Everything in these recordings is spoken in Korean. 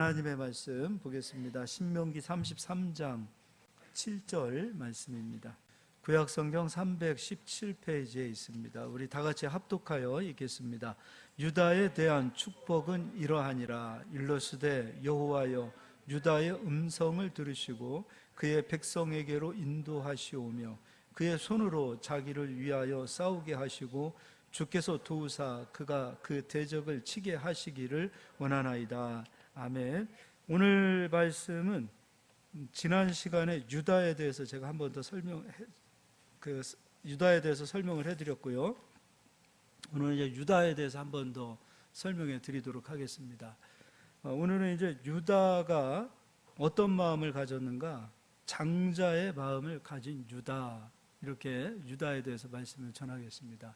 하나님의 말씀 보겠습니다. 신명기 33장 7절 말씀입니다. 구약성경 317페이지에 있습니다. 우리 다 같이 합독하여 읽겠습니다. 유다에 대한 축복은 이러하니라. 일러스되 여호와여 유다의 음성을 들으시고 그의 백성에게로 인도하시오며 그의 손으로 자기를 위하여 싸우게 하시고 주께서 도우사 그가 그 대적을 치게 하시기를 원하나이다. 아멘. 오늘 말씀은 지난 시간에 유다에 대해서 제가 한 번 더 유다에 대해서 설명을 해드렸고요. 오늘은 이제 유다에 대해서 한 번 더 설명해 드리도록 하겠습니다. 오늘은 이제 유다가 어떤 마음을 가졌는가? 장자의 마음을 가진 유다, 이렇게 유다에 대해서 말씀을 전하겠습니다.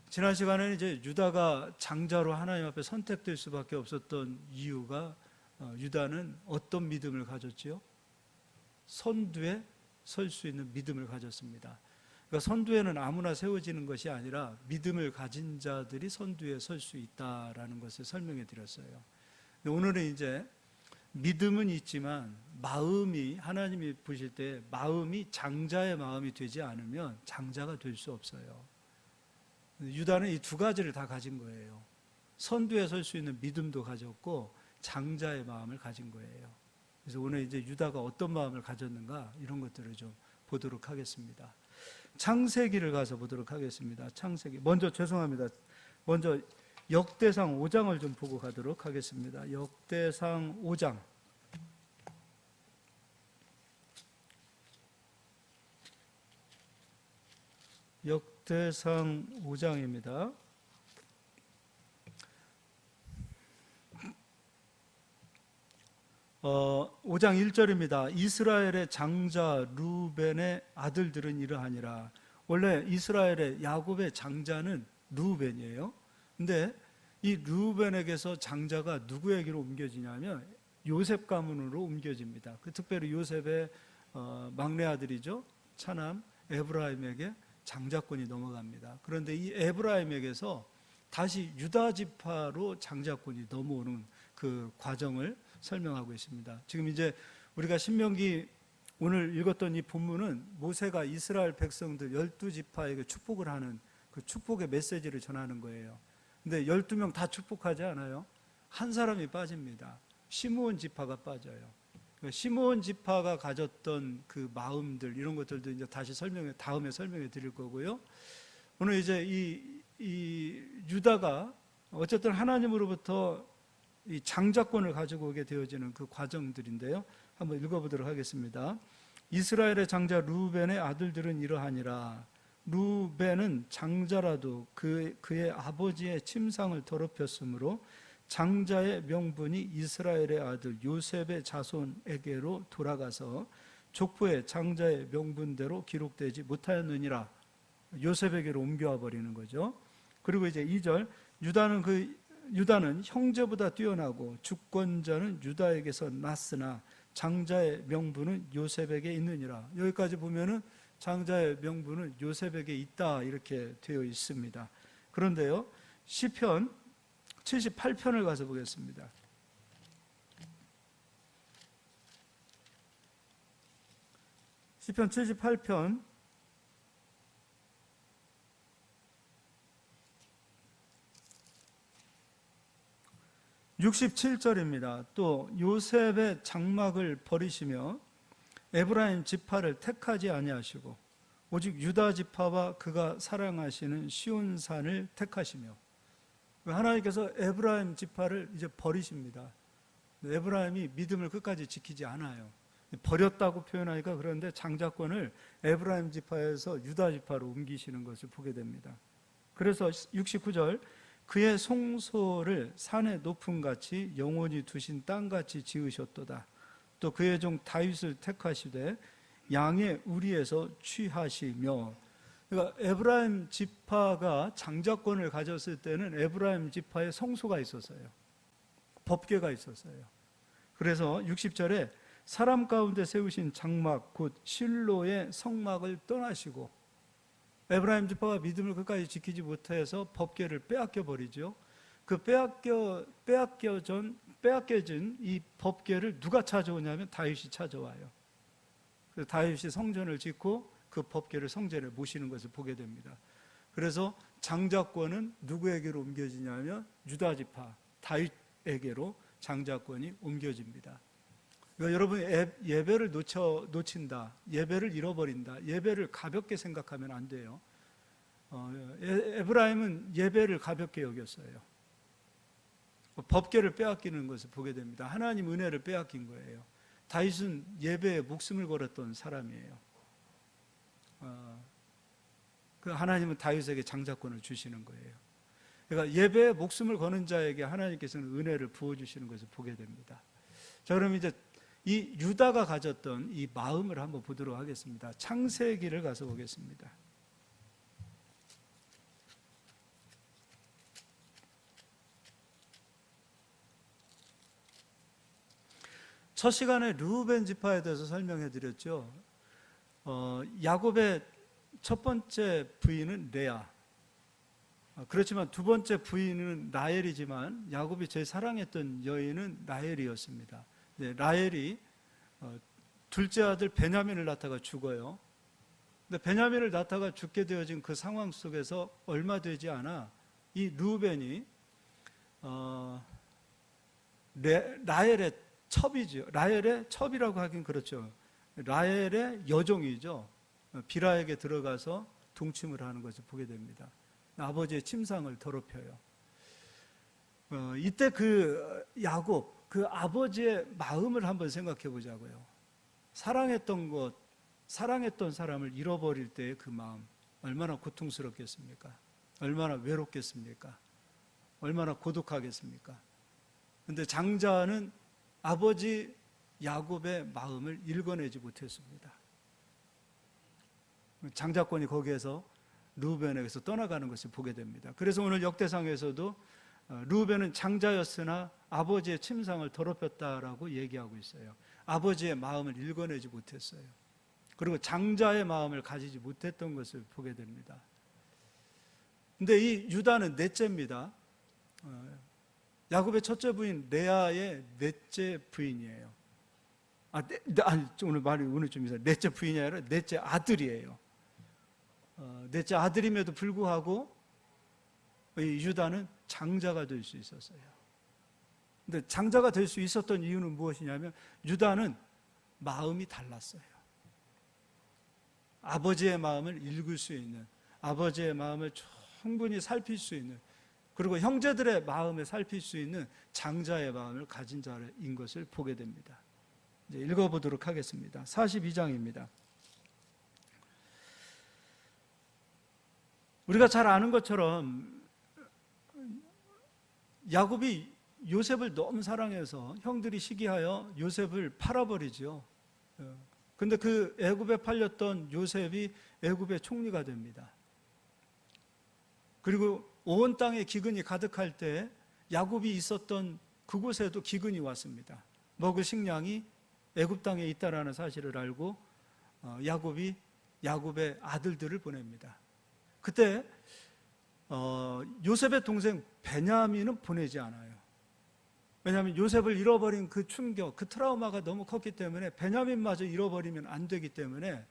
지난 시간에는 이제 유다가 장자로 하나님 앞에 선택될 수밖에 없었던 이유가 유다는 어떤 믿음을 가졌지요? 선두에 설 수 있는 믿음을 가졌습니다. 그러니까 선두에는 아무나 세워지는 것이 아니라 믿음을 가진 자들이 선두에 설 수 있다라는 것을 설명해 드렸어요. 오늘은 이제 믿음은 있지만 마음이, 하나님이 보실 때 마음이 장자의 마음이 되지 않으면 장자가 될 수 없어요. 유다는 이 두 가지를 다 가진 거예요. 선두에 설 수 있는 믿음도 가졌고 장자의 마음을 가진 거예요. 그래서 오늘 이제 유다가 어떤 마음을 가졌는가, 이런 것들을 좀 보도록 하겠습니다. 창세기를 가서 보도록 하겠습니다. 창세기. 먼저 역대상 5장을 좀 보고 가도록 하겠습니다. 역대상 5장. 역대상 5장입니다. 5장 1절입니다. 이스라엘의 장자 루벤의 아들들은 이러하니라. 원래 이스라엘의 야곱의 장자는 루벤이에요. 근데 이 루벤에게서 장자가 누구에게로 옮겨지냐면 요셉 가문으로 옮겨집니다. 특별히 요셉의 막내 아들이죠, 차남 에브라임에게 장자권이 넘어갑니다. 그런데 이 에브라임에게서 다시 유다 지파로 장자권이 넘어오는 그 과정을 설명하고 있습니다. 지금 이제 우리가 신명기 오늘 읽었던 이 본문은 모세가 이스라엘 백성들 12지파에게 축복을 하는 그 축복의 메시지를 전하는 거예요. 근데 12명 다 축복하지 않아요. 한 사람이 빠집니다. 시므온 지파가 빠져요. 시므온 지파가 가졌던 그 마음들, 이런 것들도 이제 다시 다음에 설명해 드릴 거고요. 오늘 이제 이 유다가 어쨌든 하나님으로부터 이 장자권을 가지고 오게 되어지는 그 과정들인데요. 한번 읽어보도록 하겠습니다. 이스라엘의 장자 루벤의 아들들은 이러하니라. 루벤은 장자라도 그의 아버지의 침상을 더럽혔으므로 장자의 명분이 이스라엘의 아들 요셉의 자손에게로 돌아가서 족보에 장자의 명분대로 기록되지 못하였느니라. 요셉에게로 옮겨와 버리는 거죠. 그리고 이제 2절, 유다는 형제보다 뛰어나고 주권자는 유다에게서 났으나 장자의 명분은 요셉에게 있느니라. 여기까지 보면은 장자의 명분은 요셉에게 있다, 이렇게 되어 있습니다. 그런데요, 시편 78편을 가서 보겠습니다. 시편 78편 67절입니다. 또 요셉의 장막을 버리시며 에브라임 지파를 택하지 아니하시고 오직 유다 지파와 그가 사랑하시는 시온산을 택하시며, 하나님께서 에브라임 지파를 이제 버리십니다. 에브라임이 믿음을 끝까지 지키지 않아요. 버렸다고 표현하니까 그런데 장자권을 에브라임 지파에서 유다 지파로 옮기시는 것을 보게 됩니다. 그래서 69절, 그의 송소를 산의 높음같이 영원히 두신 땅같이 지으셨도다. 또 그의 종 다윗을 택하시되 양의 우리에서 취하시며. 그러니까 에브라임 지파가 장자권을 가졌을 때는 에브라임 지파에 성소가 있었어요. 법궤가 있었어요. 그래서 60절에 사람 가운데 세우신 장막 곧 실로의 성막을 떠나시고, 에브라임 지파가 믿음을 끝까지 지키지 못해서 법궤를 빼앗겨 버리죠. 그 빼앗겨전 빼앗겨진 이 법궤를 누가 찾아오냐면 다윗이 찾아와요. 그래서 다윗이 성전을 짓고 그 법궤를 성전에 모시는 것을 보게 됩니다. 그래서 장자권은 누구에게로 옮겨지냐면 유다 지파 다윗에게로 장자권이 옮겨집니다. 그러니까 여러분, 예배를 놓친다, 예배를 잃어버린다, 예배를 가볍게 생각하면 안 돼요. 에브라임은 예배를 가볍게 여겼어요. 법궤를 빼앗기는 것을 보게 됩니다. 하나님 은혜를 빼앗긴 거예요. 다윗은 예배에 목숨을 걸었던 사람이에요. 그 하나님은 다윗에게 장자권을 주시는 거예요. 그러니까 예배에 목숨을 거는 자에게 하나님께서는 은혜를 부어주시는 것을 보게 됩니다. 자, 그럼 이제 이 유다가 가졌던 이 마음을 한번 보도록 하겠습니다. 창세기를 가서 보겠습니다. 첫 시간에 르우벤 지파에 대해서 설명해 드렸죠. 야곱의 첫 번째 부인은 레아. 그렇지만 두 번째 부인은 라헬이지만 야곱이 제일 사랑했던 여인은 라헬이었습니다. 네, 라헬이 둘째 아들 베냐민을 낳다가 죽어요. 근데 베냐민을 낳다가 죽게 되어진 그 상황 속에서 얼마 되지 않아 이 르우벤이 라헬의 첩이죠. 라헬의 첩이라고 하긴 그렇죠. 라헬의 여종이죠. 비라에게 들어가서 동침을 하는 것을 보게 됩니다. 아버지의 침상을 더럽혀요. 이때 그 야곱, 그 아버지의 마음을 한번 생각해 보자고요. 사랑했던 것, 사랑했던 사람을 잃어버릴 때의 그 마음, 얼마나 고통스럽겠습니까? 얼마나 외롭겠습니까? 얼마나 고독하겠습니까? 그런데 장자는 아버지 야곱의 마음을 읽어내지 못했습니다. 장자권이 거기에서 르우벤에게서 떠나가는 것을 보게 됩니다. 그래서 오늘 역대상에서도 르우벤은 장자였으나 아버지의 침상을 더럽혔다라고 얘기하고 있어요. 아버지의 마음을 읽어내지 못했어요. 그리고 장자의 마음을 가지지 못했던 것을 보게 됩니다. 근데 이 유다는 넷째입니다. 야곱의 첫째 부인 레아의 넷째 부인이에요. 오늘 좀 이상 넷째 부인이 아니라 넷째 아들이에요. 넷째 아들임에도 불구하고 이 유다는 장자가 될 수 있었어요. 근데 장자가 될 수 있었던 이유는 무엇이냐면 유다는 마음이 달랐어요. 아버지의 마음을 읽을 수 있는, 아버지의 마음을 충분히 살필 수 있는, 그리고 형제들의 마음을 살필 수 있는 장자의 마음을 가진 자인 것을 보게 됩니다. 이제 읽어보도록 하겠습니다. 42장입니다. 우리가 잘 아는 것처럼 야곱이 요셉을 너무 사랑해서 형들이 시기하여 요셉을 팔아버리죠. 근데 그 애굽에 팔렸던 요셉이 애굽의 총리가 됩니다. 그리고 온 땅에 기근이 가득할 때 야곱이 있었던 그곳에도 기근이 왔습니다. 먹을 식량이 애굽 땅에 있다라는 사실을 알고 야곱이 야곱의 아들들을 보냅니다. 그때 요셉의 동생 베냐민은 보내지 않아요. 왜냐하면 요셉을 잃어버린 그 충격, 그 트라우마가 너무 컸기 때문에 베냐민마저 잃어버리면 안 되기 때문에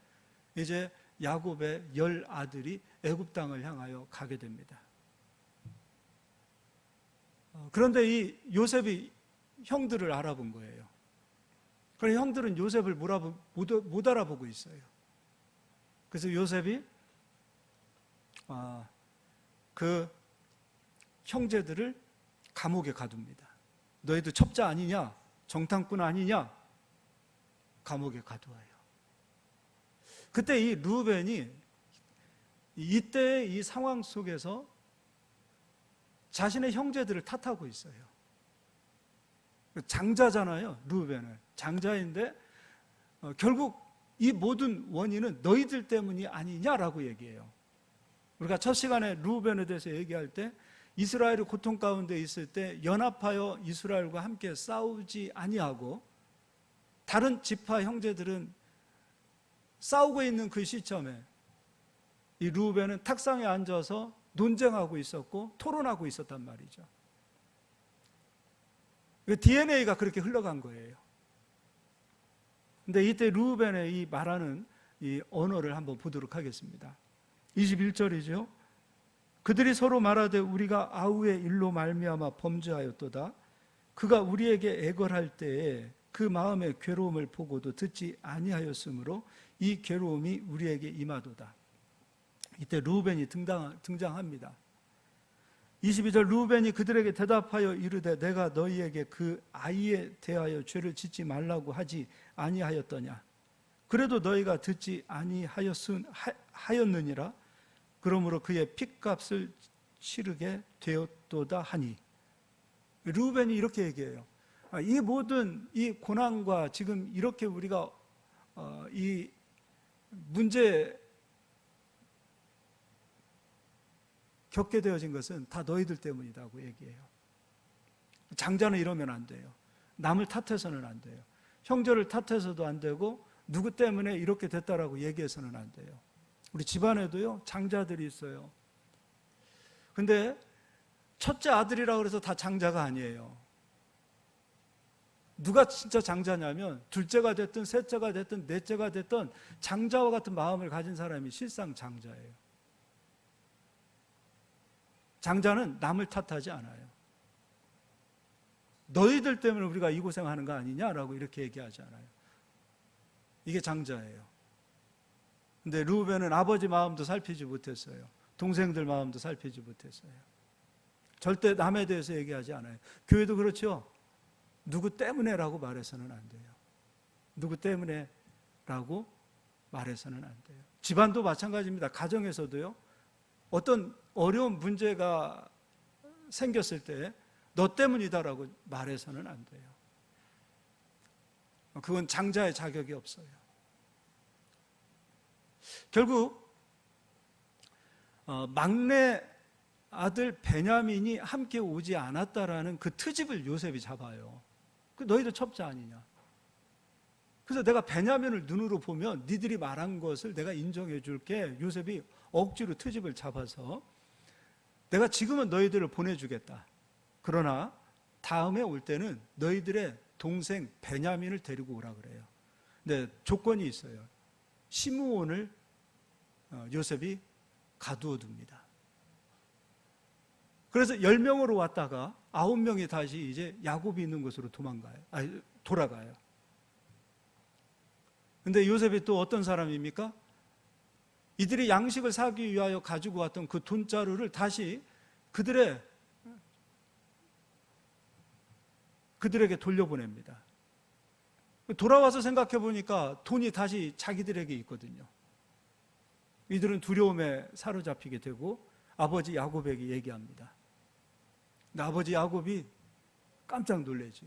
이제 야곱의 10 아들이 애굽 땅을 향하여 가게 됩니다. 그런데 이 요셉이 형들을 알아본 거예요. 그런데 형들은 요셉을 못 알아보고 있어요. 그래서 요셉이 그 형제들을 감옥에 가둡니다. 너희도 첩자 아니냐? 정탐꾼 아니냐? 감옥에 가두어요. 그때 이 르우벤이 이때의 이 상황 속에서 자신의 형제들을 탓하고 있어요. 장자잖아요, 르우벤은. 장자인데 결국 이 모든 원인은 너희들 때문이 아니냐라고 얘기해요. 우리가 첫 시간에 르우벤에 대해서 얘기할 때 이스라엘이 고통 가운데 있을 때 연합하여 이스라엘과 함께 싸우지 아니하고 다른 지파 형제들은 싸우고 있는 그 시점에 이 르우벤은 탁상에 앉아서 논쟁하고 있었고 토론하고 있었단 말이죠. DNA가 그렇게 흘러간 거예요. 근데 이때 르우벤의 이 말하는 이 언어를 한번 보도록 하겠습니다. 21절이죠. 그들이 서로 말하되 우리가 아우의 일로 말미암아 범죄하였도다. 그가 우리에게 애걸할 때에 그 마음의 괴로움을 보고도 듣지 아니하였으므로 이 괴로움이 우리에게 임하도다. 이때 르우벤이 등장합니다. 22절 르우벤이 그들에게 대답하여 이르되 내가 너희에게 그 아이에 대하여 죄를 짓지 말라고 하지 아니하였더냐. 그래도 너희가 듣지 아니하였느니라. 그러므로 그의 핏값을 치르게 되었도다 하니. 르우벤이 이렇게 얘기해요. 이 모든 이 고난과 지금 이렇게 우리가 이 문제 겪게 되어진 것은 다 너희들 때문이라고 얘기해요. 장자는 이러면 안 돼요. 남을 탓해서는 안 돼요. 형제를 탓해서도 안 되고 누구 때문에 이렇게 됐다라고 얘기해서는 안 돼요. 우리 집안에도요 장자들이 있어요. 근데 첫째 아들이라고 해서 다 장자가 아니에요. 누가 진짜 장자냐면 둘째가 됐든 셋째가 됐든 넷째가 됐든 장자와 같은 마음을 가진 사람이 실상 장자예요. 장자는 남을 탓하지 않아요. 너희들 때문에 우리가 이 고생하는 거 아니냐라고 이렇게 얘기하지 않아요. 이게 장자예요. 근데 르우벤은 아버지 마음도 살피지 못했어요. 동생들 마음도 살피지 못했어요. 절대 남에 대해서 얘기하지 않아요. 교회도 그렇죠. 누구 때문에라고 말해서는 안 돼요. 누구 때문에라고 말해서는 안 돼요. 집안도 마찬가지입니다. 가정에서도요. 어떤 어려운 문제가 생겼을 때 너 때문이다라고 말해서는 안 돼요. 그건 장자의 자격이 없어요. 결국 막내 아들 베냐민이 함께 오지 않았다라는 그 트집을 요셉이 잡아요. 너희도 첩자 아니냐. 그래서 내가 베냐민을 눈으로 보면 니들이 말한 것을 내가 인정해 줄게. 요셉이 억지로 트집을 잡아서 내가 지금은 너희들을 보내주겠다. 그러나 다음에 올 때는 너희들의 동생 베냐민을 데리고 오라 그래요. 근데 조건이 있어요. 시므온을 요셉이 가두어 둡니다. 그래서 10명으로 왔다가 9명이 다시 이제 야곱이 있는 곳으로 돌아가요. 근데 요셉이 또 어떤 사람입니까? 이들이 양식을 사기 위하여 가지고 왔던 그 돈자루를 다시 그들에게 돌려보냅니다. 돌아와서 생각해 보니까 돈이 다시 자기들에게 있거든요. 이들은 두려움에 사로잡히게 되고 아버지 야곱에게 얘기합니다. 근데 아버지 야곱이 깜짝 놀라죠.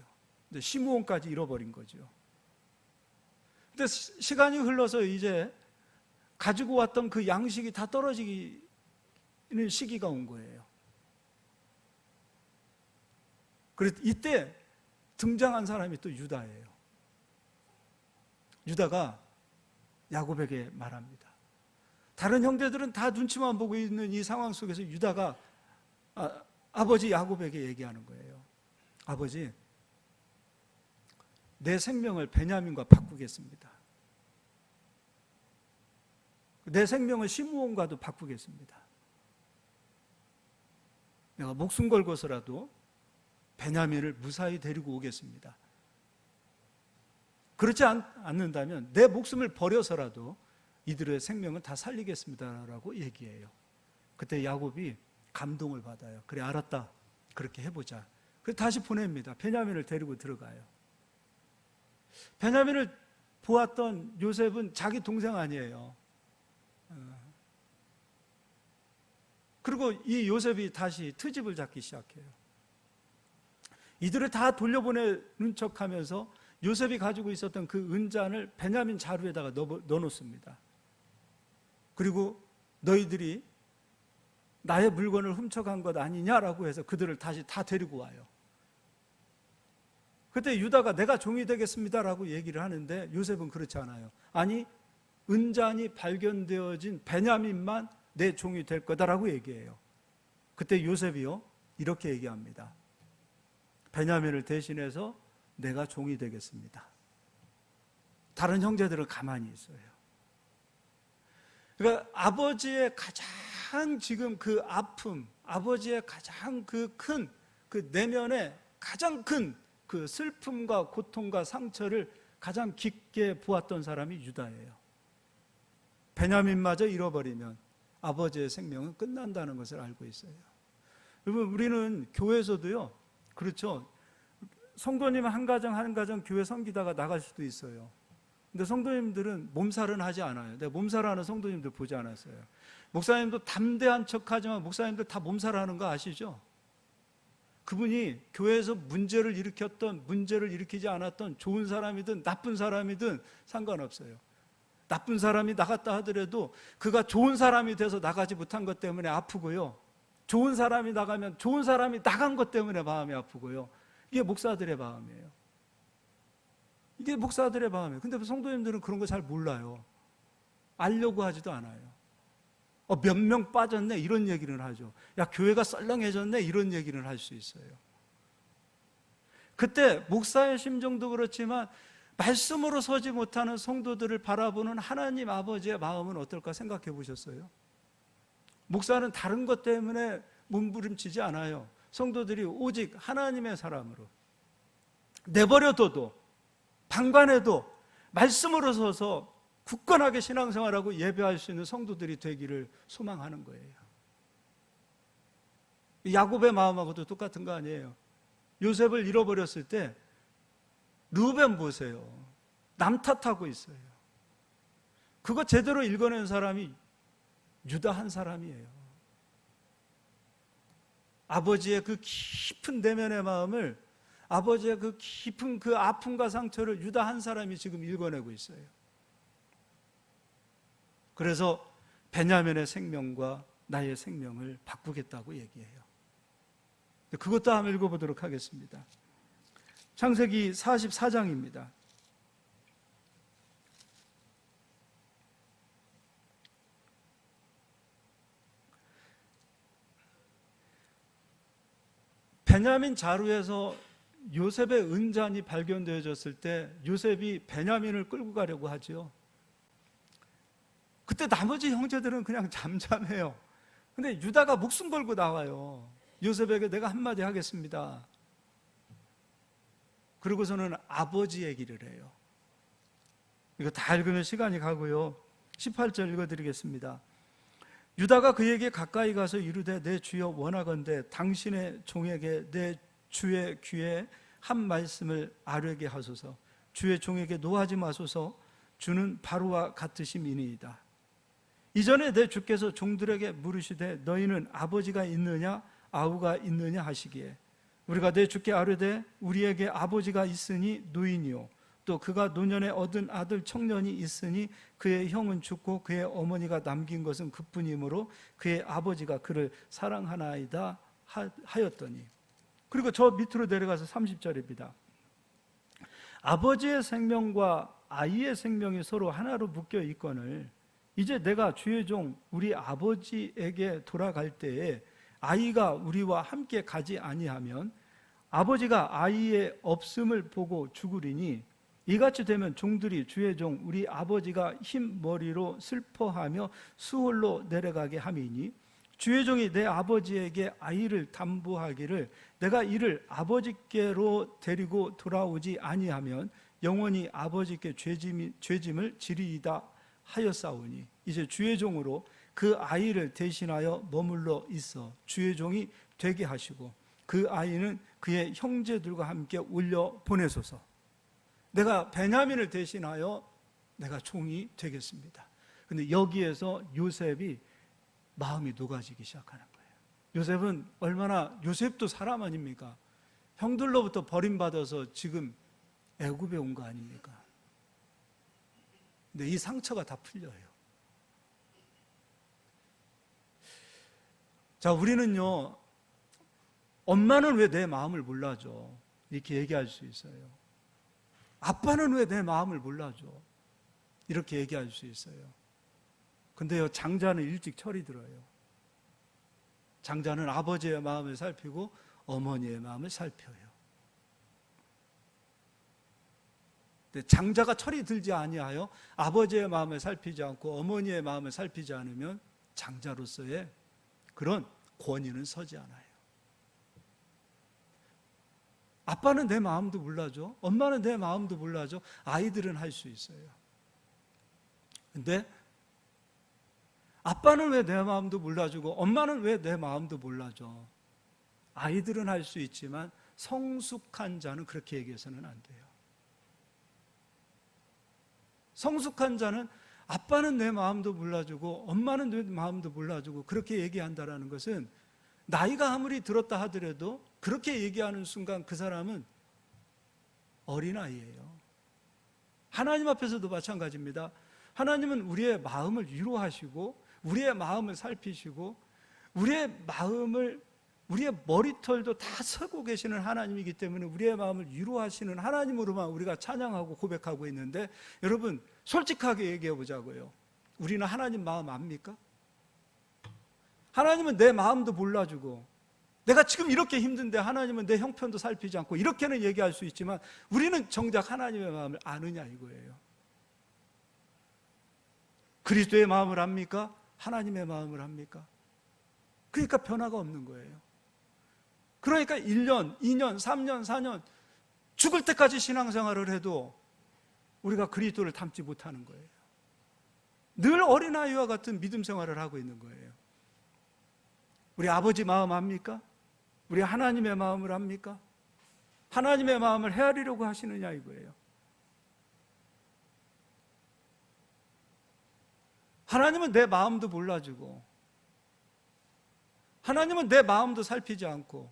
근데 시므온까지 잃어버린 거죠. 근데 시간이 흘러서 이제 가지고 왔던 그 양식이 다 떨어지는 시기가 온 거예요. 그래서 이때 등장한 사람이 또 유다예요. 유다가 야곱에게 말합니다. 다른 형제들은 다 눈치만 보고 있는 이 상황 속에서 유다가 아버지 야곱에게 얘기하는 거예요. 아버지, 내 생명을 베냐민과 바꾸겠습니다. 내 생명을 시므온과도 바꾸겠습니다. 내가 목숨 걸고서라도 베냐민을 무사히 데리고 오겠습니다. 그렇지 않는다면 내 목숨을 버려서라도 이들의 생명을 다 살리겠습니다라고 얘기해요. 그때 야곱이 감동을 받아요. 그래, 알았다. 그렇게 해보자. 그래서 다시 보냅니다. 베냐민을 데리고 들어가요. 베냐민을 보았던 요셉은 자기 동생 아니에요. 그리고 이 요셉이 다시 트집을 잡기 시작해요. 이들을 다 돌려보내는 척하면서 요셉이 가지고 있었던 그 은잔을 베냐민 자루에다가 넣어놓습니다. 그리고 너희들이 나의 물건을 훔쳐간 것 아니냐라고 해서 그들을 다시 다 데리고 와요. 그때 유다가 내가 종이 되겠습니다라고 얘기를 하는데 요셉은 그렇지 않아요. 아니, 은잔이 발견되어진 베냐민만 내 종이 될 거다라고 얘기해요. 그때 요셉이요 이렇게 얘기합니다. 베냐민을 대신해서 내가 종이 되겠습니다. 다른 형제들은 가만히 있어요. 그러니까 아버지의 가장 지금 그 아픔, 아버지의 가장 그 큰 그 내면의 가장 큰 그 슬픔과 고통과 상처를 가장 깊게 보았던 사람이 유다예요. 베냐민마저 잃어버리면 아버지의 생명은 끝난다는 것을 알고 있어요. 여러분, 우리는 교회에서도요, 그렇죠. 성도님 한 가정 한 가정 교회 섬기다가 나갈 수도 있어요. 근데 성도님들은 몸살은 하지 않아요. 내가 몸살하는 성도님들 보지 않았어요. 목사님도 담대한 척하지만 목사님들 다 몸살하는 거 아시죠? 그분이 교회에서 문제를 일으켰던, 문제를 일으키지 않았던 좋은 사람이든 나쁜 사람이든 상관없어요. 나쁜 사람이 나갔다 하더라도 그가 좋은 사람이 돼서 나가지 못한 것 때문에 아프고요. 좋은 사람이 나가면 좋은 사람이 나간 것 때문에 마음이 아프고요. 이게 목사들의 마음이에요. 이게 목사들의 마음이에요. 근데 성도님들은 그런 거 잘 몰라요. 알려고 하지도 않아요. 몇 명 빠졌네 이런 얘기를 하죠. 야, 교회가 썰렁해졌네 이런 얘기를 할 수 있어요. 그때 목사의 심정도 그렇지만 말씀으로 서지 못하는 성도들을 바라보는 하나님 아버지의 마음은 어떨까 생각해 보셨어요? 목사는 다른 것 때문에 몸부림치지 않아요. 성도들이 오직 하나님의 사람으로 내버려둬도 방관해도 말씀으로 서서 굳건하게 신앙생활하고 예배할 수 있는 성도들이 되기를 소망하는 거예요. 야곱의 마음하고도 똑같은 거 아니에요. 요셉을 잃어버렸을 때 르우벤 보세요. 남 탓하고 있어요. 그거 제대로 읽어낸 사람이 유다 한 사람이에요. 아버지의 그 깊은 내면의 마음을, 아버지의 그 깊은 그 아픔과 상처를 유다 한 사람이 지금 읽어내고 있어요. 그래서 베냐민의 생명과 나의 생명을 바꾸겠다고 얘기해요. 그것도 한번 읽어보도록 하겠습니다. 창세기 44장입니다. 베냐민 자루에서 요셉의 은잔이 발견되어졌을 때 요셉이 베냐민을 끌고 가려고 하죠. 그때 나머지 형제들은 그냥 잠잠해요. 근데 유다가 목숨 걸고 나와요. 요셉에게 내가 한마디 하겠습니다. 그러고서는 아버지 얘기를 해요. 이거 다 읽으면 시간이 가고요. 18절 읽어드리겠습니다. 유다가 그에게 가까이 가서 이르되 내 주여 원하건대 당신의 종에게 내 주의 귀에 한 말씀을 아뢰게 하소서. 주의 종에게 노하지 마소서. 주는 바로와 같으심이니이다. 이전에 내 주께서 종들에게 물으시되 너희는 아버지가 있느냐 아우가 있느냐 하시기에 우리가 내 주께 아뢰되 우리에게 아버지가 있으니 노인이요 또 그가 노년에 얻은 아들 청년이 있으니 그의 형은 죽고 그의 어머니가 남긴 것은 그뿐이므로 그의 아버지가 그를 사랑하나이다 하였더니, 그리고 저 밑으로 내려가서 30절입니다. 아버지의 생명과 아이의 생명이 서로 하나로 묶여 있거늘 이제 내가 주의 종 우리 아버지에게 돌아갈 때에 아이가 우리와 함께 가지 아니하면 아버지가 아이의 없음을 보고 죽으리니 이같이 되면 종들이 주의 종 우리 아버지가 흰 머리로 슬퍼하며 수홀로 내려가게 함이니 주의 종이 내 아버지에게 아이를 담보하기를 내가 이를 아버지께로 데리고 돌아오지 아니하면 영원히 아버지께 죄짐을 지리이다 하였사오니 이제 주의 종으로 그 아이를 대신하여 머물러 있어 주의 종이 되게 하시고 그 아이는 그의 형제들과 함께 올려 보내소서. 내가 베냐민을 대신하여 내가 종이 되겠습니다. 근데 여기에서 요셉이 마음이 녹아지기 시작하는 거예요. 요셉은 얼마나, 요셉도 사람 아닙니까? 형들로부터 버림받아서 지금 애굽에 온 거 아닙니까? 근데 이 상처가 다 풀려요. 자, 우리는요, 엄마는 왜 내 마음을 몰라줘? 이렇게 얘기할 수 있어요. 아빠는 왜 내 마음을 몰라줘? 이렇게 얘기할 수 있어요. 근데요, 장자는 일찍 철이 들어요. 장자는 아버지의 마음을 살피고 어머니의 마음을 살펴요. 장자가 철이 들지 아니하여 아버지의 마음을 살피지 않고 어머니의 마음을 살피지 않으면 장자로서의 그런 권위는 서지 않아요. 아빠는 내 마음도 몰라줘. 엄마는 내 마음도 몰라줘. 아이들은 할 수 있어요. 근데 아빠는 왜 내 마음도 몰라주고 엄마는 왜 내 마음도 몰라줘? 아이들은 할 수 있지만 성숙한 자는 그렇게 얘기해서는 안 돼요. 성숙한 자는 아빠는 내 마음도 몰라주고 엄마는 내 마음도 몰라주고 그렇게 얘기한다는 것은 나이가 아무리 들었다 하더라도 그렇게 얘기하는 순간 그 사람은 어린아이예요. 하나님 앞에서도 마찬가지입니다. 하나님은 우리의 마음을 위로하시고 우리의 마음을 살피시고 우리의 마음을, 우리의 머리털도 다 서고 계시는 하나님이기 때문에 우리의 마음을 위로하시는 하나님으로만 우리가 찬양하고 고백하고 있는데, 여러분 솔직하게 얘기해 보자고요. 우리는 하나님 마음 압니까? 하나님은 내 마음도 몰라주고 내가 지금 이렇게 힘든데 하나님은 내 형편도 살피지 않고 이렇게는 얘기할 수 있지만 우리는 정작 하나님의 마음을 아느냐 이거예요. 그리스도의 마음을 압니까? 하나님의 마음을 압니까? 그러니까 변화가 없는 거예요. 그러니까 1년, 2년, 3년, 4년 죽을 때까지 신앙생활을 해도 우리가 그리스도를 닮지 못하는 거예요. 늘 어린아이와 같은 믿음 생활을 하고 있는 거예요. 우리 아버지 마음 압니까? 우리 하나님의 마음을 압니까? 하나님의 마음을 헤아리려고 하시느냐 이거예요. 하나님은 내 마음도 몰라주고 하나님은 내 마음도 살피지 않고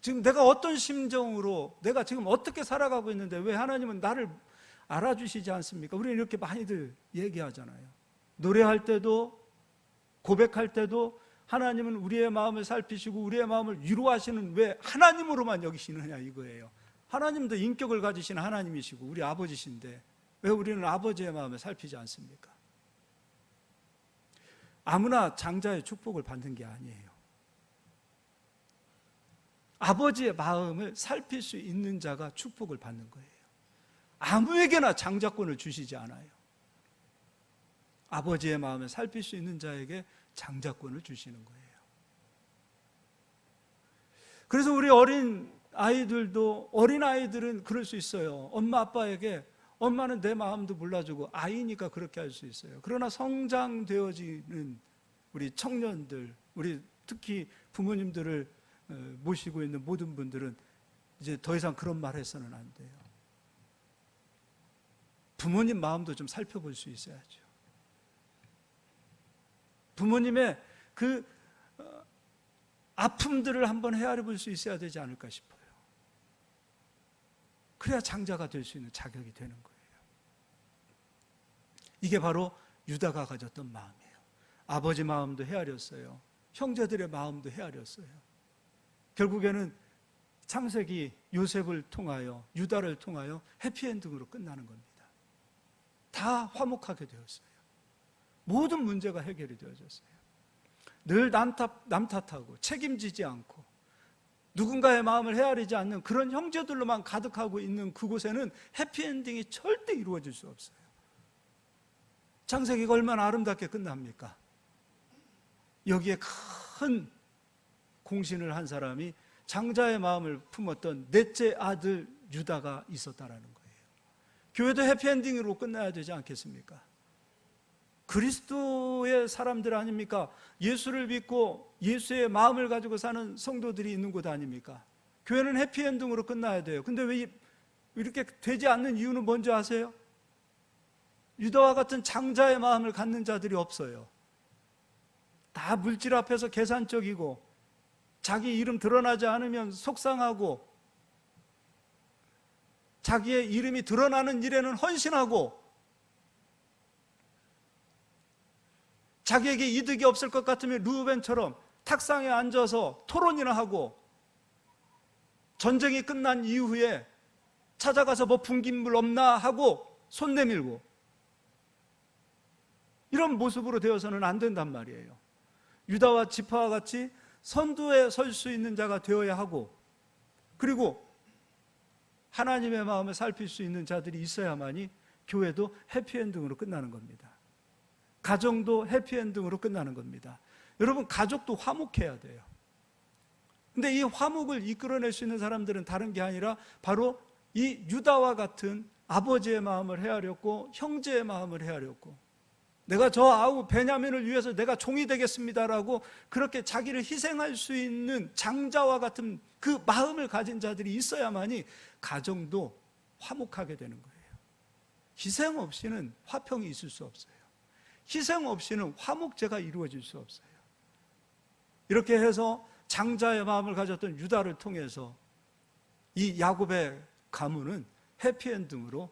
지금 내가 어떤 심정으로 내가 지금 어떻게 살아가고 있는데 왜 하나님은 나를 알아주시지 않습니까? 우리는 이렇게 많이들 얘기하잖아요. 노래할 때도 고백할 때도 하나님은 우리의 마음을 살피시고 우리의 마음을 위로하시는 왜 하나님으로만 여기시느냐 이거예요. 하나님도 인격을 가지신 하나님이시고 우리 아버지신데 왜 우리는 아버지의 마음을 살피지 않습니까? 아무나 장자의 축복을 받는 게 아니에요. 아버지의 마음을 살필 수 있는 자가 축복을 받는 거예요. 아무에게나 장자권을 주시지 않아요. 아버지의 마음을 살필 수 있는 자에게 장자권을 주시는 거예요. 그래서 우리 어린아이들은 그럴 수 있어요. 엄마 아빠에게 엄마는 내 마음도 몰라주고 아이니까 그렇게 할 수 있어요. 그러나 성장되어지는 우리 청년들, 우리 특히 부모님들을 모시고 있는 모든 분들은 이제 더 이상 그런 말 해서는 안 돼요. 부모님 마음도 좀 살펴볼 수 있어야죠. 부모님의 그 아픔들을 한번 헤아려 볼 수 있어야 되지 않을까 싶어요. 그래야 장자가 될 수 있는 자격이 되는 거예요. 이게 바로 유다가 가졌던 마음이에요. 아버지 마음도 헤아렸어요. 형제들의 마음도 헤아렸어요. 결국에는 창세기 요셉을 통하여 유다를 통하여 해피엔딩으로 끝나는 겁니다. 다 화목하게 되었어요. 모든 문제가 해결이 되어졌어요. 늘 남 탓하고 책임지지 않고 누군가의 마음을 헤아리지 않는 그런 형제들로만 가득하고 있는 그곳에는 해피엔딩이 절대 이루어질 수 없어요. 창세기가 얼마나 아름답게 끝납니까? 여기에 큰 공신을 한 사람이 장자의 마음을 품었던 넷째 아들 유다가 있었다라는 거예요. 교회도 해피엔딩으로 끝나야 되지 않겠습니까? 그리스도의 사람들 아닙니까? 예수를 믿고 예수의 마음을 가지고 사는 성도들이 있는 곳 아닙니까? 교회는 해피엔딩으로 끝나야 돼요. 근데 왜 이렇게 되지 않는 이유는 뭔지 아세요? 유다와 같은 장자의 마음을 갖는 자들이 없어요. 다 물질 앞에서 계산적이고 자기 이름 드러나지 않으면 속상하고 자기의 이름이 드러나는 일에는 헌신하고 자기에게 이득이 없을 것 같으면 르우벤처럼 탁상에 앉아서 토론이나 하고 전쟁이 끝난 이후에 찾아가서 뭐 풍긴물 없나 하고 손 내밀고 이런 모습으로 되어서는 안 된단 말이에요. 유다와 지파와 같이 선두에 설 수 있는 자가 되어야 하고 그리고 하나님의 마음을 살필 수 있는 자들이 있어야만이 교회도 해피엔딩으로 끝나는 겁니다. 가정도 해피엔딩으로 끝나는 겁니다. 여러분, 가족도 화목해야 돼요. 근데 이 화목을 이끌어낼 수 있는 사람들은 다른 게 아니라 바로 이 유다와 같은 아버지의 마음을 헤아렸고 형제의 마음을 헤아렸고, 내가 저 아우 베냐민을 위해서 내가 종이 되겠습니다라고 그렇게 자기를 희생할 수 있는 장자와 같은 그 마음을 가진 자들이 있어야만이 가정도 화목하게 되는 거예요. 희생 없이는 화평이 있을 수 없어요. 희생 없이는 화목제가 이루어질 수 없어요. 이렇게 해서 장자의 마음을 가졌던 유다를 통해서 이 야곱의 가문은 해피엔딩으로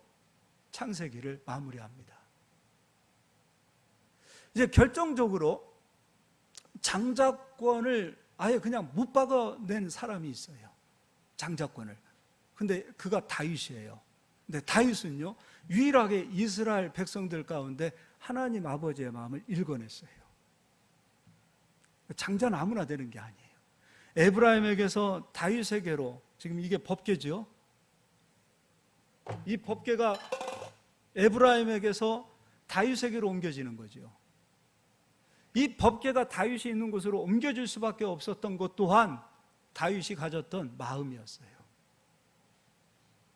창세기를 마무리합니다. 이제 결정적으로 장자권을 아예 그냥 못 박아낸 사람이 있어요. 장자권을. 근데 그가 다윗이에요. 근데 다윗은요, 유일하게 이스라엘 백성들 가운데 하나님 아버지의 마음을 읽어냈어요. 장자는 아무나 되는 게 아니에요. 에브라임에게서 다윗에게로, 지금 이게 법궤죠. 이 법궤가 에브라임에게서 다윗에게로 옮겨지는 거죠. 이 법궤가 다윗이 있는 곳으로 옮겨질 수밖에 없었던 것 또한 다윗이 가졌던 마음이었어요.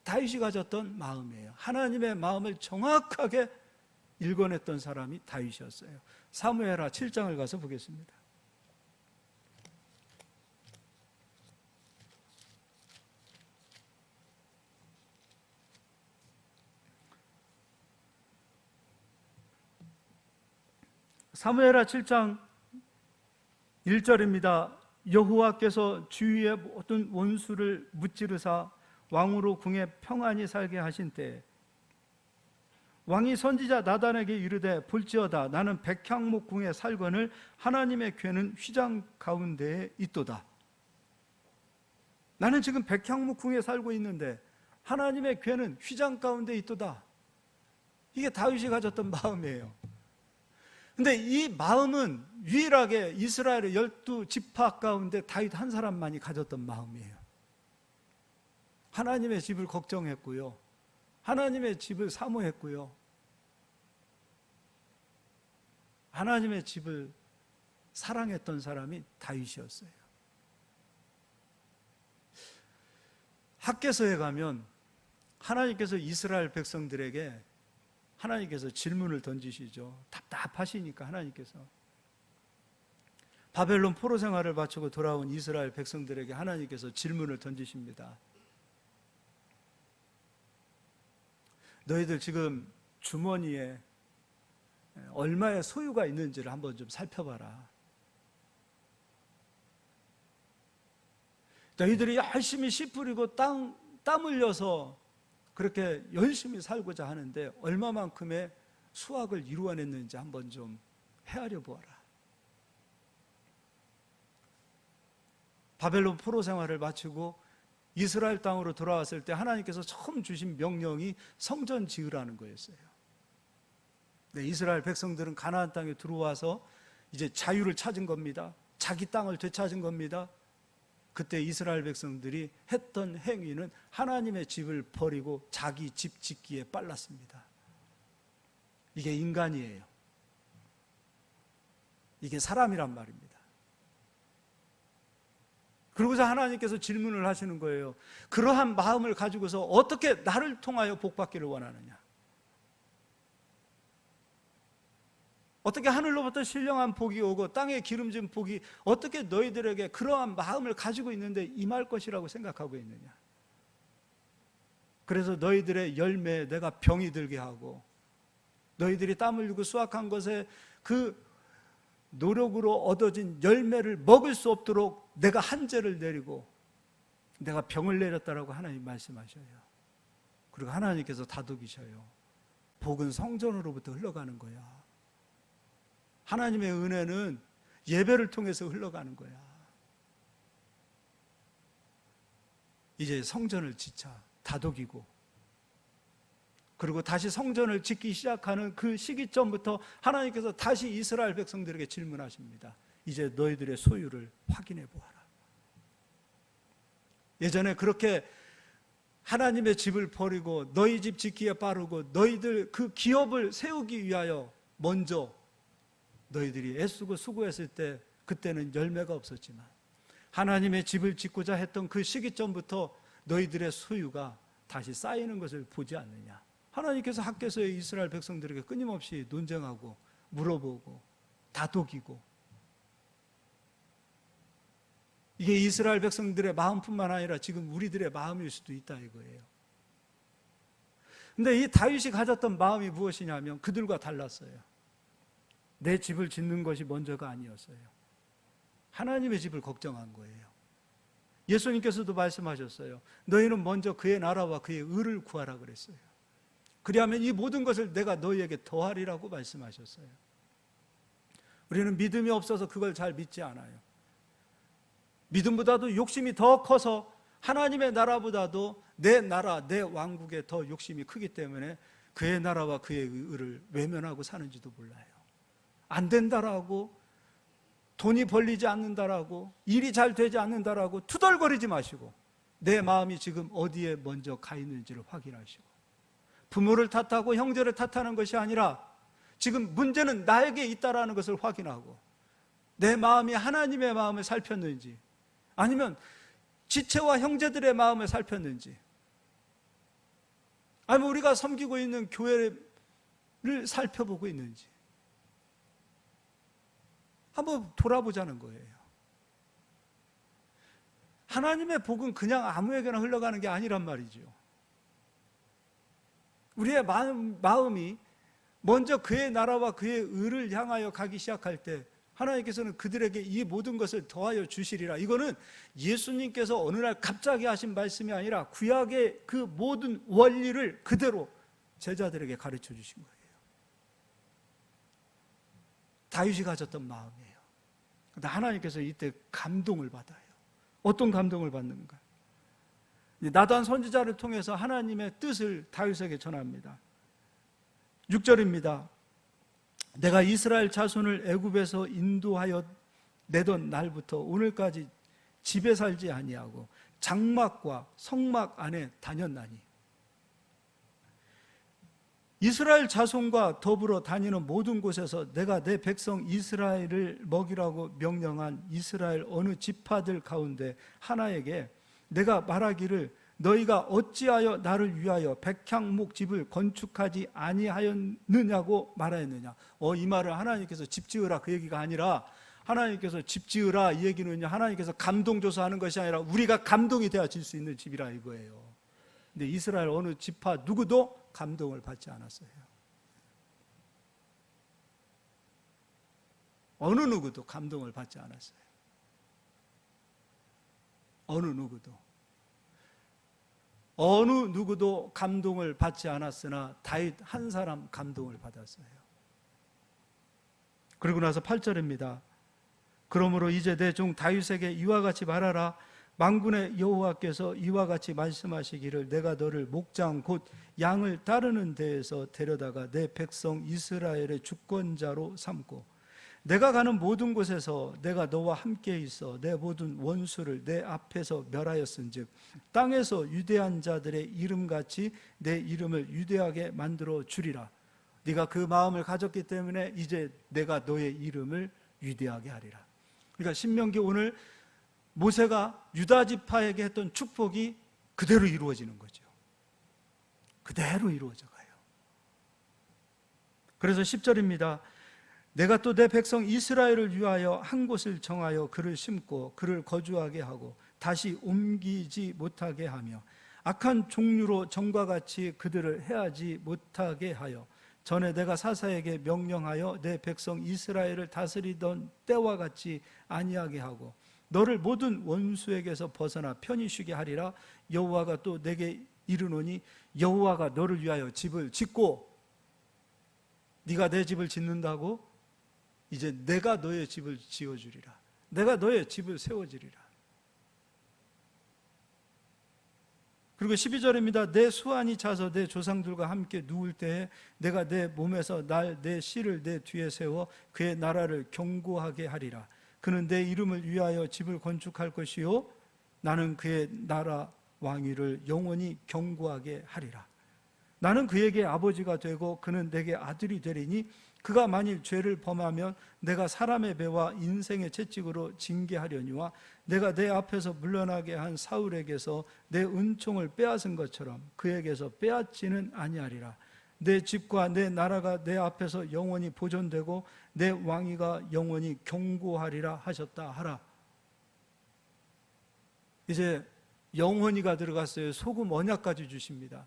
다윗이 가졌던 마음이에요. 하나님의 마음을 정확하게 읽어냈던 사람이 다윗이었어요. 사무엘하 7장을 가서 보겠습니다. 사무엘하 7장 1절입니다. 여호와께서 주위의 모든 원수를 무찌르사 왕으로 궁에 평안히 살게 하신 때에 왕이 선지자 나단에게 이르되 볼지어다 나는 백향목 궁에 살거늘 하나님의 궤는 휘장 가운데에 있도다. 나는 지금 백향목 궁에 살고 있는데 하나님의 궤는 휘장 가운데 있도다. 이게 다윗이 가졌던 마음이에요. 근데 이 마음은 유일하게 이스라엘의 12지파 가운데 다윗 한 사람만이 가졌던 마음이에요. 하나님의 집을 걱정했고요, 하나님의 집을 사모했고요, 하나님의 집을 사랑했던 사람이 다윗이었어요. 학개서에 가면 하나님께서 이스라엘 백성들에게 하나님께서 질문을 던지시죠. 답답하시니까 하나님께서 바벨론 포로 생활을 마치고 돌아온 이스라엘 백성들에게 하나님께서 질문을 던지십니다. 너희들 지금 주머니에 얼마의 소유가 있는지를 한번 좀 살펴봐라. 너희들이 열심히 씨 뿌리고 땀 흘려서 그렇게 열심히 살고자 하는데 얼마만큼의 수확을 이루어냈는지 한번 좀 헤아려 보아라. 바벨론 포로 생활을 마치고 이스라엘 땅으로 돌아왔을 때 하나님께서 처음 주신 명령이 성전 지으라는 거였어요. 네, 이스라엘 백성들은 가나안 땅에 들어와서 이제 자유를 찾은 겁니다. 자기 땅을 되찾은 겁니다. 그때 이스라엘 백성들이 했던 행위는 하나님의 집을 버리고 자기 집 짓기에 빨랐습니다. 이게 인간이에요. 이게 사람이란 말입니다. 그러고서 하나님께서 질문을 하시는 거예요. 그러한 마음을 가지고서 어떻게 나를 통하여 복받기를 원하느냐? 어떻게 하늘로부터 신령한 복이 오고 땅에 기름진 복이 어떻게 너희들에게 그러한 마음을 가지고 있는데 임할 것이라고 생각하고 있느냐? 그래서 너희들의 열매에 내가 병이 들게 하고 너희들이 땀 흘리고 수확한 것에 그 노력으로 얻어진 열매를 먹을 수 없도록 내가 한죄를 내리고 내가 병을 내렸다라고 하나님 말씀하셔요. 그리고 하나님께서 다독이셔요. 복은 성전으로부터 흘러가는 거야. 하나님의 은혜는 예배를 통해서 흘러가는 거야. 이제 성전을 짓자. 다독이고 그리고 다시 성전을 짓기 시작하는 그 시기점부터 하나님께서 다시 이스라엘 백성들에게 질문하십니다. 이제 너희들의 소유를 확인해 보아라. 예전에 그렇게 하나님의 집을 버리고 너희 집 짓기에 빠르고 너희들 그 기업을 세우기 위하여 먼저 너희들이 애쓰고 수고했을 때 그때는 열매가 없었지만 하나님의 집을 짓고자 했던 그 시기점부터 너희들의 소유가 다시 쌓이는 것을 보지 않느냐. 하나님께서 학개서의 이스라엘 백성들에게 끊임없이 논쟁하고 물어보고 다독이고, 이게 이스라엘 백성들의 마음뿐만 아니라 지금 우리들의 마음일 수도 있다 이거예요. 근데 이 다윗이 가졌던 마음이 무엇이냐면 그들과 달랐어요. 내 집을 짓는 것이 먼저가 아니었어요. 하나님의 집을 걱정한 거예요. 예수님께서도 말씀하셨어요. 너희는 먼저 그의 나라와 그의 의를 구하라 그랬어요. 그리하면 이 모든 것을 내가 너희에게 더하리라고 말씀하셨어요. 우리는 믿음이 없어서 그걸 잘 믿지 않아요. 믿음보다도 욕심이 더 커서 하나님의 나라보다도 내 나라, 내 왕국에 더 욕심이 크기 때문에 그의 나라와 그의 의를 외면하고 사는지도 몰라요. 안 된다라고, 돈이 벌리지 않는다라고, 일이 잘 되지 않는다라고 투덜거리지 마시고 내 마음이 지금 어디에 먼저 가 있는지를 확인하시고, 부모를 탓하고 형제를 탓하는 것이 아니라 지금 문제는 나에게 있다라는 것을 확인하고 내 마음이 하나님의 마음을 살폈는지 아니면 지체와 형제들의 마음을 살폈는지, 아니면 우리가 섬기고 있는 교회를 살펴보고 있는지 한번 돌아보자는 거예요. 하나님의 복은 그냥 아무에게나 흘러가는 게 아니란 말이죠. 우리의 마음이 먼저 그의 나라와 그의 의를 향하여 가기 시작할 때 하나님께서는 그들에게 이 모든 것을 더하여 주시리라. 이거는 예수님께서 어느 날 갑자기 하신 말씀이 아니라 구약의 그 모든 원리를 그대로 제자들에게 가르쳐 주신 거예요. 다윗이 가졌던 마음이에요. 그런데 하나님께서 이때 감동을 받아요. 어떤 감동을 받는가? 나단 선지자를 통해서 하나님의 뜻을 다윗에게 전합니다. 6절입니다. 내가 이스라엘 자손을 애굽에서 인도하여 내던 날부터 오늘까지 집에 살지 아니하고 장막과 성막 안에 다녔나니, 이스라엘 자손과 더불어 다니는 모든 곳에서 내가 내 백성 이스라엘을 먹이라고 명령한 이스라엘 어느 지파들 가운데 하나에게 내가 말하기를 너희가 어찌하여 나를 위하여 백향목 집을 건축하지 아니하였느냐고 말하였느냐. 이 말을 하나님께서 집 지으라 그 얘기가 아니라, 하나님께서 집 지으라 이 얘기는 하나님께서 감동 줘서 하는 것이 아니라 우리가 감동이 되어 질 수 있는 집이라 이거예요. 근데 이스라엘 어느 지파 누구도 감동을 받지 않았어요. 어느 누구도 감동을 받지 않았어요. 어느 누구도 감동을 받지 않았으나 다윗 한 사람 감동을 받았어요. 그리고 나서 8절입니다. 그러므로 이제 내 종 다윗에게 이와 같이 말하라. 만군의 여호와께서 이와 같이 말씀하시기를 내가 너를 목장 곧 양을 따르는 데에서 데려다가 내 백성 이스라엘의 주권자로 삼고 내가 가는 모든 곳에서 내가 너와 함께 있어 내 모든 원수를 내 앞에서 멸하였은즉 땅에서 유대한 자들의 이름같이 내 이름을 유대하게 만들어 주리라. 네가 그 마음을 가졌기 때문에 이제 내가 너의 이름을 위대하게 하리라. 그러니까 신명기 오늘 모세가 유다 지파에게 했던 축복이 그대로 이루어지는 거죠. 그대로 이루어져 가요. 그래서 10절입니다. 내가 또 내 백성 이스라엘을 위하여 한 곳을 정하여 그를 심고 그를 거주하게 하고 다시 옮기지 못하게 하며 악한 종류로 전과 같이 그들을 해하지 못하게 하여 전에 내가 사사에게 명령하여 내 백성 이스라엘을 다스리던 때와 같이 아니하게 하고 너를 모든 원수에게서 벗어나 편히 쉬게 하리라. 여호와가 또 내게 이르노니 여호와가 너를 위하여 집을 짓고, 네가 내 집을 짓는다고? 이제 내가 너의 집을 지어주리라. 내가 너의 집을 세워주리라. 그리고 12절입니다. 내 수완이 차서 내 조상들과 함께 누울 때에 내가 내 몸에서 내 씨를 내 뒤에 세워 그의 나라를 견고하게 하리라. 그는 내 이름을 위하여 집을 건축할 것이요 나는 그의 나라 왕위를 영원히 경고하게 하리라. 나는 그에게 아버지가 되고 그는 내게 아들이 되리니 그가 만일 죄를 범하면 내가 사람의 배와 인생의 채찍으로 징계하려니와 내가 내 앞에서 물러나게 한 사울에게서 내 은총을 빼앗은 것처럼 그에게서 빼앗지는 아니하리라. 내 집과 내 나라가 내 앞에서 영원히 보존되고 내 왕위가 영원히 경고하리라 하셨다 하라. 이제 영원히가 들어갔어요. 소금 언약까지 주십니다.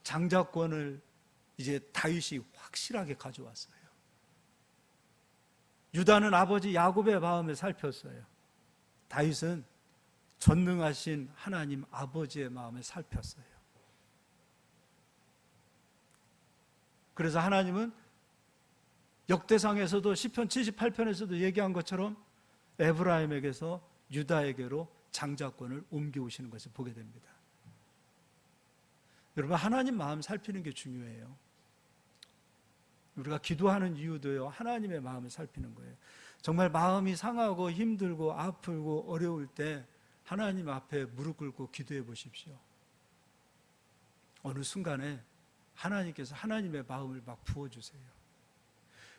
장자권을 이제 다윗이 확실하게 가져왔어요. 유다는 아버지 야곱의 마음을 살폈어요. 다윗은 전능하신 하나님 아버지의 마음을 살폈어요. 그래서 하나님은 역대상에서도 시편 78편에서도 얘기한 것처럼 에브라임에게서 유다에게로 장자권을 옮겨오시는 것을 보게 됩니다. 여러분, 하나님 마음 살피는 게 중요해요. 우리가 기도하는 이유도요, 하나님의 마음을 살피는 거예요. 정말 마음이 상하고 힘들고 아프고 어려울 때 하나님 앞에 무릎 꿇고 기도해 보십시오. 어느 순간에 하나님께서 하나님의 마음을 막 부어주세요.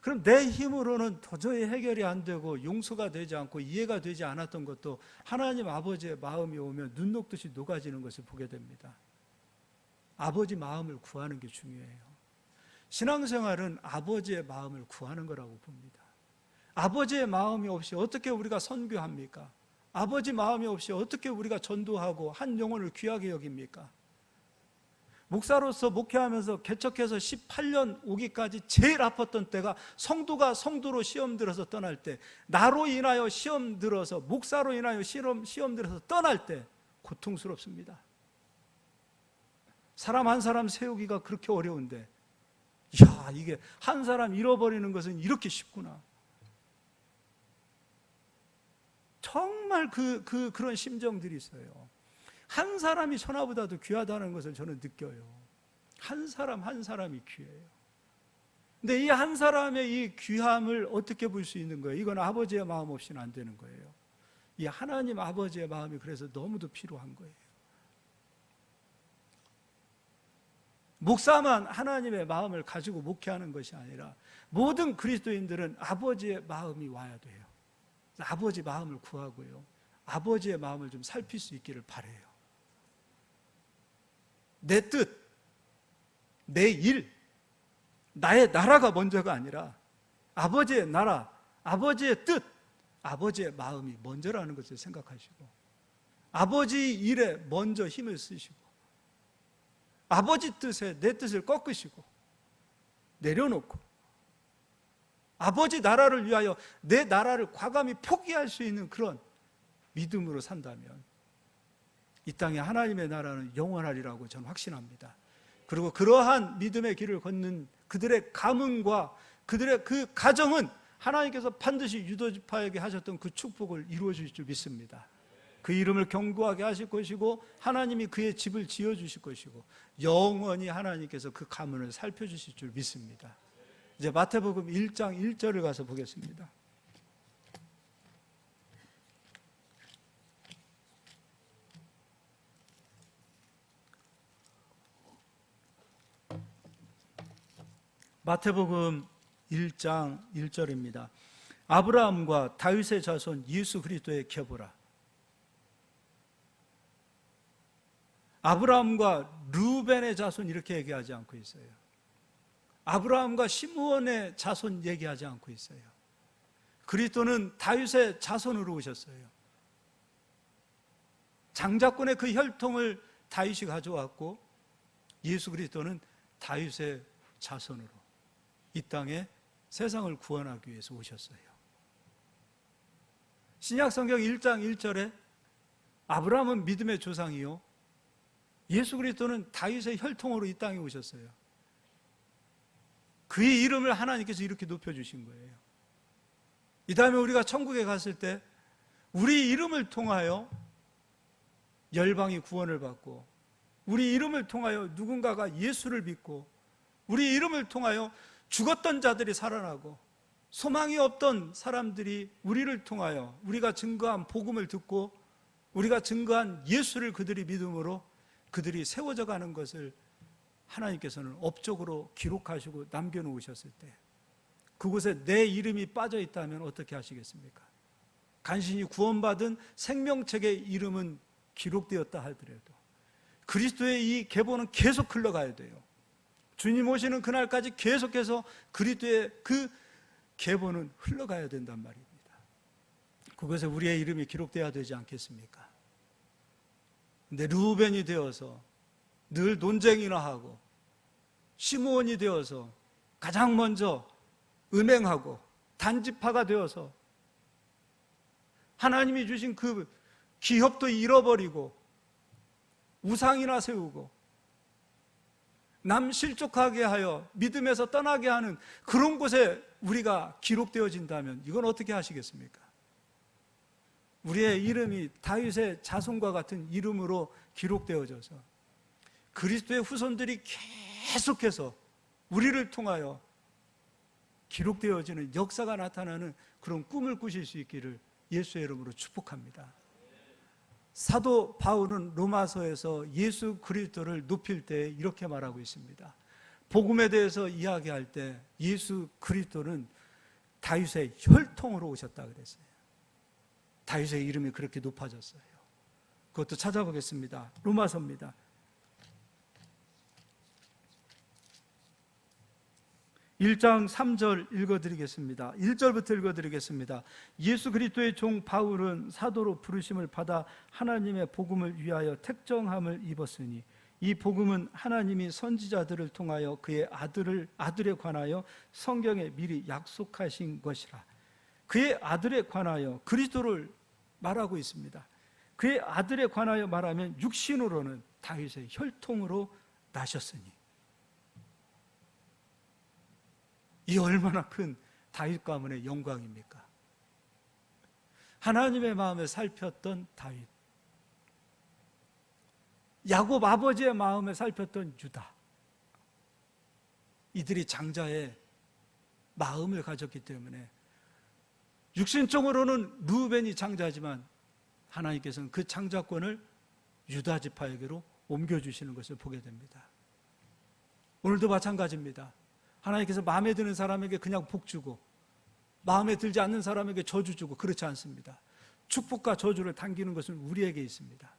그럼 내 힘으로는 도저히 해결이 안 되고 용서가 되지 않고 이해가 되지 않았던 것도 하나님 아버지의 마음이 오면 눈 녹듯이 녹아지는 것을 보게 됩니다. 아버지 마음을 구하는 게 중요해요. 신앙생활은 아버지의 마음을 구하는 거라고 봅니다. 아버지의 마음이 없이 어떻게 우리가 선교합니까? 아버지 마음이 없이 어떻게 우리가 전도하고 한 영혼을 귀하게 여깁니까? 목사로서 목회하면서 개척해서 18년 오기까지 제일 아팠던 때가 성도가 성도로 시험 들어서 떠날 때, 나로 인하여 시험 들어서, 목사로 인하여 시험 들어서 떠날 때 고통스럽습니다. 사람 한 사람 세우기가 그렇게 어려운데, 이야, 이게 한 사람 잃어버리는 것은 이렇게 쉽구나. 정말 그런 심정들이 있어요. 한 사람이 천하보다도 귀하다는 것을 저는 느껴요. 한 사람 한 사람이 귀해요. 근데 이 한 사람의 이 귀함을 어떻게 볼 수 있는 거예요? 이건 아버지의 마음 없이는 안 되는 거예요. 이 하나님 아버지의 마음이 그래서 너무도 필요한 거예요. 목사만 하나님의 마음을 가지고 목회하는 것이 아니라 모든 그리스도인들은 아버지의 마음이 와야 돼요. 아버지 마음을 구하고요, 아버지의 마음을 좀 살필 수 있기를 바라요. 내 뜻, 내 일, 나의 나라가 먼저가 아니라 아버지의 나라, 아버지의 뜻, 아버지의 마음이 먼저라는 것을 생각하시고 아버지 일에 먼저 힘을 쓰시고 아버지 뜻에 내 뜻을 꺾으시고 내려놓고 아버지 나라를 위하여 내 나라를 과감히 포기할 수 있는 그런 믿음으로 산다면 이 땅에 하나님의 나라는 영원하리라고 저는 확신합니다. 그리고 그러한 믿음의 길을 걷는 그들의 가문과 그들의 그 가정은 하나님께서 반드시 유다지파에게 하셨던 그 축복을 이루어 주실 줄 믿습니다. 그 이름을 경고하게 하실 것이고 하나님이 그의 집을 지어주실 것이고 영원히 하나님께서 그 가문을 살펴주실 줄 믿습니다. 이제 마태복음 1장 1절을 가서 보겠습니다. 마태복음 1장 1절입니다. 아브라함과 다윗의 자손 예수 그리스도의 계보라. 아브라함과 루벤의 자손 이렇게 얘기하지 않고 있어요. 아브라함과 시므온의 자손 얘기하지 않고 있어요. 그리스도는 다윗의 자손으로 오셨어요. 장자권의 그 혈통을 다윗이 가져왔고 예수 그리스도는 다윗의 자손으로 이 땅에 세상을 구원하기 위해서 오셨어요. 신약성경 1장 1절에 아브라함은 믿음의 조상이요 예수 그리스도는 다윗의 혈통으로 이 땅에 오셨어요. 그의 이름을 하나님께서 이렇게 높여주신 거예요. 이 다음에 우리가 천국에 갔을 때 우리 이름을 통하여 열방이 구원을 받고 우리 이름을 통하여 누군가가 예수를 믿고 우리 이름을 통하여 죽었던 자들이 살아나고 소망이 없던 사람들이 우리를 통하여 우리가 증거한 복음을 듣고 우리가 증거한 예수를 그들이 믿음으로 그들이 세워져 가는 것을 하나님께서는 업적으로 기록하시고 남겨놓으셨을 때 그곳에 내 이름이 빠져 있다면 어떻게 하시겠습니까? 간신히 구원받은 생명책의 이름은 기록되었다 하더라도 그리스도의 이 계보는 계속 흘러가야 돼요. 주님 오시는 그날까지 계속해서 그리스도의 그 계보는 흘러가야 된단 말입니다. 그것에 우리의 이름이 기록되어야 되지 않겠습니까? 근데 르우벤이 되어서 늘 논쟁이나 하고 시므온이 되어서 가장 먼저 음행하고 단지파가 되어서 하나님이 주신 그 기업도 잃어버리고 우상이나 세우고 남 실족하게 하여 믿음에서 떠나게 하는 그런 곳에 우리가 기록되어진다면 이건 어떻게 하시겠습니까? 우리의 이름이 다윗의 자손과 같은 이름으로 기록되어져서 그리스도의 후손들이 계속해서 우리를 통하여 기록되어지는 역사가 나타나는 그런 꿈을 꾸실 수 있기를 예수의 이름으로 축복합니다. 사도 바울은 로마서에서 예수 그리스도를 높일 때 이렇게 말하고 있습니다. 복음에 대해서 이야기할 때 예수 그리스도는 다윗의 혈통으로 오셨다 그랬어요. 다윗의 이름이 그렇게 높아졌어요. 그것도 찾아보겠습니다. 로마서입니다. 1장 3절 읽어드리겠습니다. 1절부터 읽어드리겠습니다. 예수 그리스도의 종 바울은 사도로 부르심을 받아 하나님의 복음을 위하여 택정함을 입었으니 이 복음은 하나님이 선지자들을 통하여 그의 아들에 관하여 성경에 미리 약속하신 것이라. 그의 아들에 관하여 그리스도를 말하고 있습니다. 그의 아들에 관하여 말하면 육신으로는 다윗의 혈통으로 나셨으니 이 얼마나 큰 다윗 가문의 영광입니까? 하나님의 마음을 살폈던 다윗, 야곱 아버지의 마음을 살폈던 유다, 이들이 장자의 마음을 가졌기 때문에 육신적으로는 르우벤이 장자지만 하나님께서는 그 장자권을 유다 지파에게로 옮겨주시는 것을 보게 됩니다. 오늘도 마찬가지입니다. 하나님께서 마음에 드는 사람에게 그냥 복 주고 마음에 들지 않는 사람에게 저주 주고 그렇지 않습니다. 축복과 저주를 당기는 것은 우리에게 있습니다.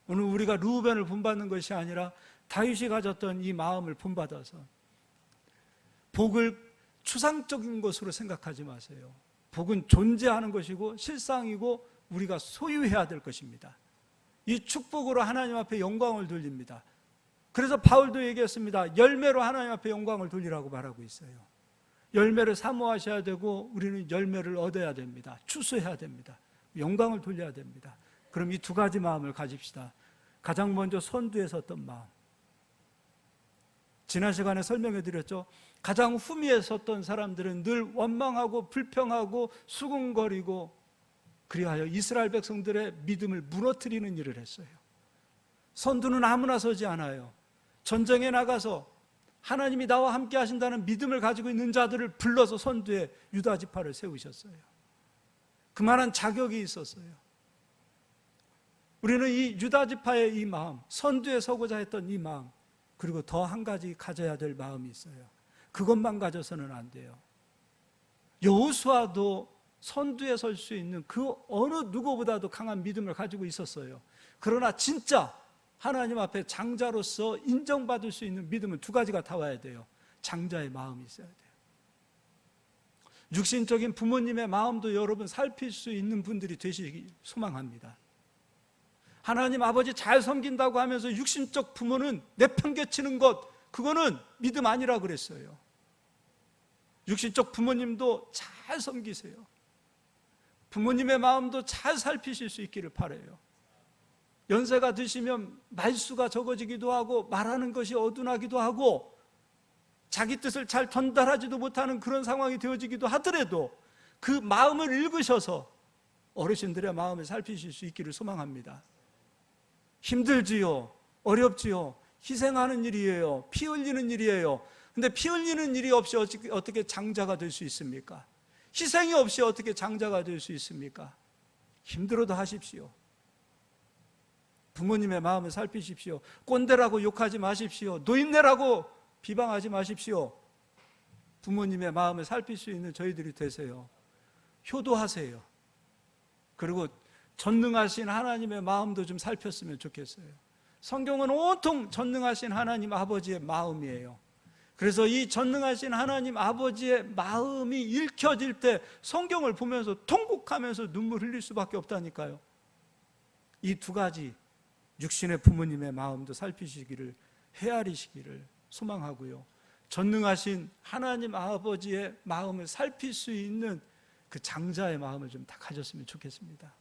오늘 우리가 르우벤을 본받는 것이 아니라 다윗이 가졌던 이 마음을 본받아서 복을 추상적인 것으로 생각하지 마세요. 복은 존재하는 것이고 실상이고 우리가 소유해야 될 것입니다. 이 축복으로 하나님 앞에 영광을 돌립니다. 그래서 바울도 얘기했습니다. 열매로 하나님 앞에 영광을 돌리라고 말하고 있어요. 열매를 사모하셔야 되고 우리는 열매를 얻어야 됩니다. 추수해야 됩니다. 영광을 돌려야 됩니다. 그럼 이 두 가지 마음을 가집시다. 가장 먼저 선두에 섰던 마음. 지난 시간에 설명해 드렸죠. 가장 후미에 섰던 사람들은 늘 원망하고 불평하고 수군거리고 그리하여 이스라엘 백성들의 믿음을 무너뜨리는 일을 했어요. 선두는 아무나 서지 않아요. 전쟁에 나가서 하나님이 나와 함께 하신다는 믿음을 가지고 있는 자들을 불러서 선두에 유다 지파를 세우셨어요. 그만한 자격이 있었어요. 우리는 이 유다 지파의 이 마음, 선두에 서고자 했던 이 마음, 그리고 더 한 가지 가져야 될 마음이 있어요. 그것만 가져서는 안 돼요. 여호수아도 선두에 설 수 있는 그 어느 누구보다도 강한 믿음을 가지고 있었어요. 그러나 진짜 하나님 앞에 장자로서 인정받을 수 있는 믿음은 두 가지가 다 와야 돼요. 장자의 마음이 있어야 돼요. 육신적인 부모님의 마음도 여러분 살필 수 있는 분들이 되시기 소망합니다. 하나님 아버지 잘 섬긴다고 하면서 육신적 부모는 내팽개치는 것, 그거는 믿음 아니라 그랬어요. 육신적 부모님도 잘 섬기세요. 부모님의 마음도 잘 살피실 수 있기를 바라요. 연세가 드시면 말수가 적어지기도 하고 말하는 것이 어둔하기도 하고 자기 뜻을 잘 전달하지도 못하는 그런 상황이 되어지기도 하더라도 그 마음을 읽으셔서 어르신들의 마음을 살피실 수 있기를 소망합니다. 힘들지요, 어렵지요, 희생하는 일이에요, 피 흘리는 일이에요. 근데 피 흘리는 일이 없이 어떻게 장자가 될 수 있습니까? 희생이 없이 어떻게 장자가 될 수 있습니까? 힘들어도 하십시오. 부모님의 마음을 살피십시오. 꼰대라고 욕하지 마십시오. 노인네라고 비방하지 마십시오. 부모님의 마음을 살필 수 있는 저희들이 되세요. 효도하세요. 그리고 전능하신 하나님의 마음도 좀 살폈으면 좋겠어요. 성경은 온통 전능하신 하나님 아버지의 마음이에요. 그래서 이 전능하신 하나님 아버지의 마음이 읽혀질 때 성경을 보면서 통곡하면서 눈물 흘릴 수밖에 없다니까요. 이 두 가지, 육신의 부모님의 마음도 살피시기를, 헤아리시기를 소망하고요, 전능하신 하나님 아버지의 마음을 살필 수 있는 그 장자의 마음을 좀 다 가졌으면 좋겠습니다.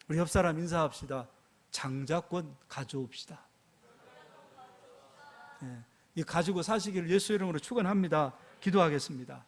우리 옆 사람 인사합시다. 장자권 가져옵시다. 이 가지고 사시기를 예수 이름으로 축원합니다. 기도하겠습니다.